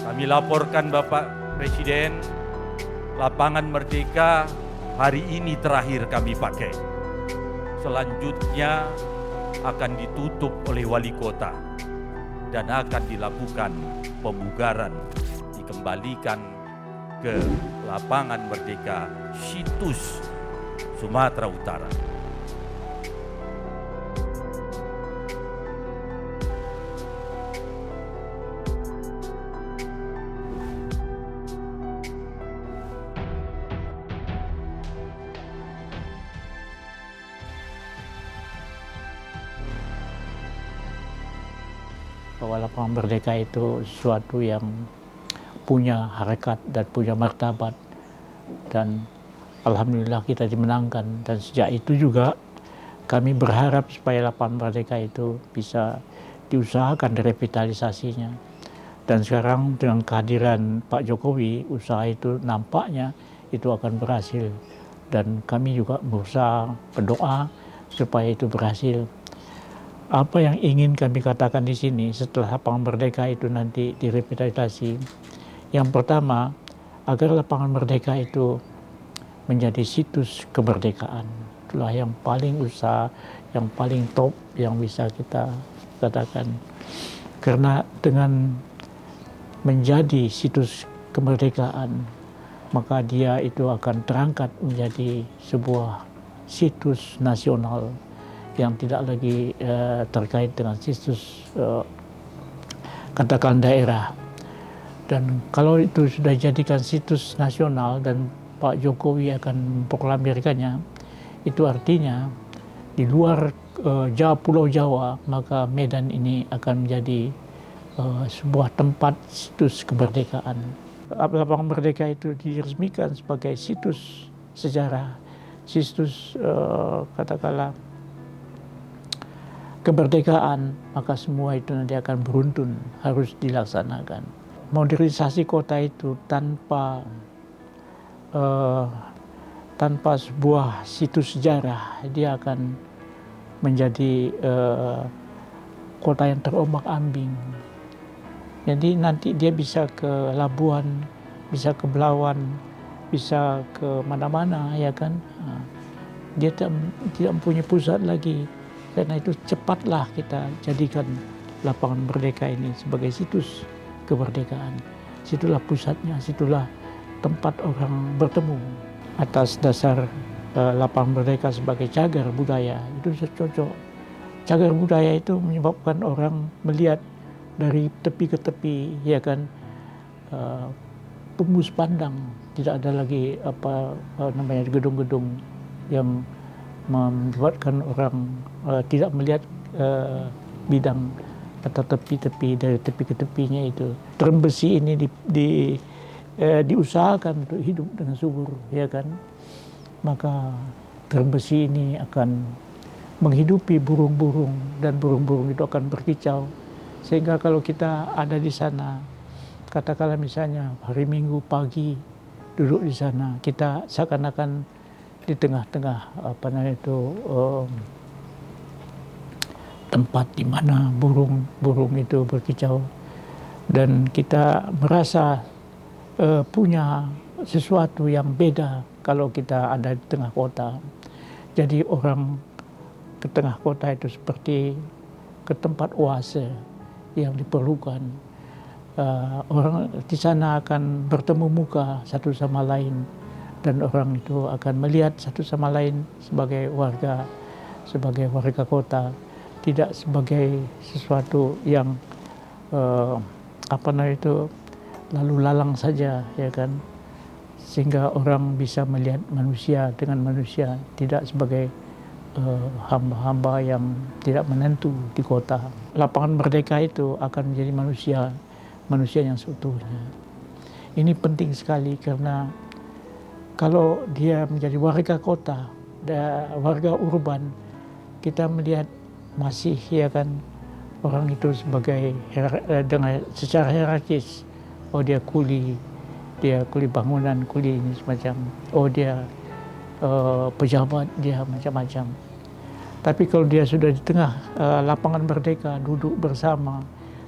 Kami laporkan Bapak Presiden, lapangan Merdeka hari ini terakhir kami pakai. Selanjutnya akan ditutup oleh wali kota dan akan dilakukan pemugaran, dikembalikan ke lapangan Merdeka Situs Sumatera Utara. Bahwa lapangan Merdeka itu sesuatu yang punya hakikat dan punya martabat, dan alhamdulillah kita dimenangkan. Dan sejak itu juga kami berharap supaya lapangan Merdeka itu bisa diusahakan direvitalisasinya. Dan sekarang dengan kehadiran Pak Jokowi, usaha itu nampaknya itu akan berhasil, dan kami juga berusaha berdoa supaya itu berhasil. Apa yang ingin kami katakan di sini setelah lapangan Merdeka itu nanti direvitalisasi, yang pertama, agar lapangan Merdeka itu menjadi situs kemerdekaan. Itulah yang paling usaha, yang paling top yang bisa kita katakan. Karena dengan menjadi situs kemerdekaan, maka dia itu akan terangkat menjadi sebuah situs nasional yang tidak lagi terkait dengan situs katakan daerah. Dan kalau itu sudah dijadikan situs nasional dan Pak Jokowi akan memproklamirkannya, itu artinya di luar Pulau Jawa, maka Medan ini akan menjadi sebuah tempat situs kemerdekaan. Lapangan Merdeka itu diresmikan sebagai situs sejarah, situs katakanlah kemerdekaan, maka semua itu nanti akan beruntun, harus dilaksanakan. Modernisasi kota itu tanpa sebuah situs sejarah, dia akan menjadi kota yang terombang-ambing. Jadi nanti dia bisa ke Labuan, bisa ke Belawan, bisa ke mana-mana, ya kan. Dia tidak mempunyai pusat lagi. Karena itu cepatlah kita jadikan lapangan Merdeka ini sebagai situs kemerdekaan. Situlah pusatnya, situlah tempat orang bertemu. Atas dasar lapangan Merdeka sebagai cagar budaya, itu cocok. Cagar budaya itu menyebabkan orang melihat dari tepi ke tepi, ya kan, tembus pandang. Tidak ada lagi gedung-gedung yang membuatkan orang tidak melihat bidang atau tepi-tepi, dari tepi ke tepinya itu. Term besi ini diusahakan untuk hidup dengan subur, ya kan. Maka term besi ini akan menghidupi burung-burung, dan burung-burung itu akan berkicau. Sehingga kalau kita ada di sana, katakanlah misalnya hari Minggu pagi duduk di sana, kita seakan-akan di tengah-tengah tempat di mana burung-burung itu berkicau, dan kita merasa punya sesuatu yang beda kalau kita ada di tengah kota. Jadi orang ke tengah kota itu seperti ke tempat oase yang diperlukan. Orang di sana akan bertemu muka satu sama lain, dan orang itu akan melihat satu sama lain sebagai warga kota, tidak sebagai sesuatu yang lalu lalang saja, ya kan. Sehingga orang bisa melihat manusia dengan manusia, tidak sebagai hamba-hamba yang tidak menentu di kota. Lapangan Merdeka itu akan menjadi manusia yang seutuhnya. Ini penting sekali, karena kalau dia menjadi warga kota, warga urban, kita melihat masih, ya kan, orang itu sebagai dengan secara hierarkis. Oh, dia kuli bangunan, kuli ini semacam. Oh, dia pejabat, dia macam-macam. Tapi kalau dia sudah di tengah lapangan Merdeka, duduk bersama,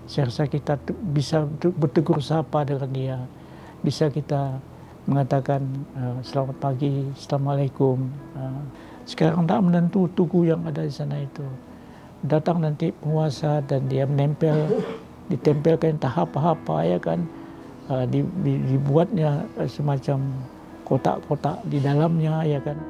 Saya rasa kita bisa bertegur sapa dengan dia, bisa kita mengatakan selamat pagi, assalamualaikum. Sekarang tidak menentu tugu yang ada di sana itu. Datang nanti penguasa dan dia ditempelkan tahap-tahap ya kan, dibuatnya semacam kotak-kotak di dalamnya ya kan.